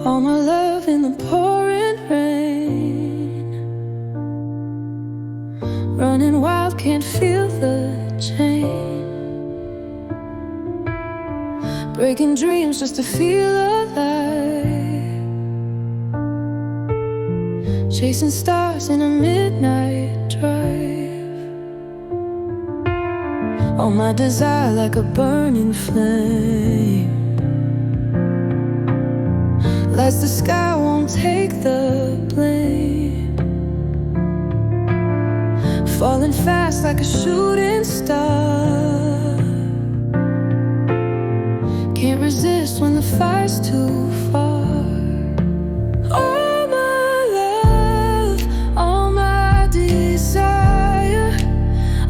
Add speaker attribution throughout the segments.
Speaker 1: All my love in the pouring rain, running wild, can't feel the chain, breaking dreams just to feel alive, chasing stars in a midnight drive. All my desire like a burning flame, lights the sky, won't take the blame, falling fast like a shooting star. Can't resist when the fire's too far. All my love, all my desire,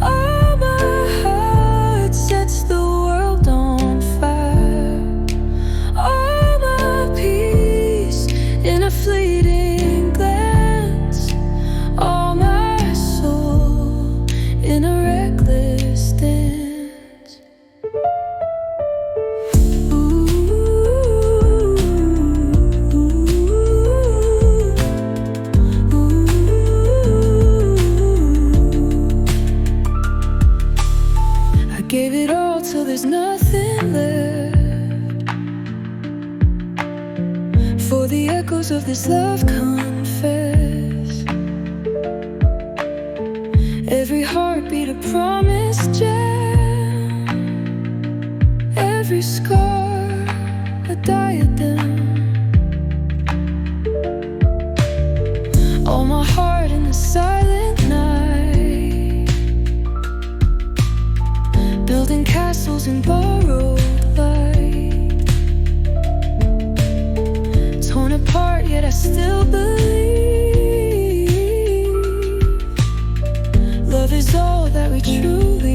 Speaker 1: all my heart sets the world on fire. All my peace in a fleeting glance, all my soul in a reckless dance. I gave it all till there's nothing left, for the echoes of this love confess. Every heartbeat a promised gem, every scar a diadem. All my heart in the silent night, building castles in borrowed light. Torn apart, yet I still believe love is all that we truly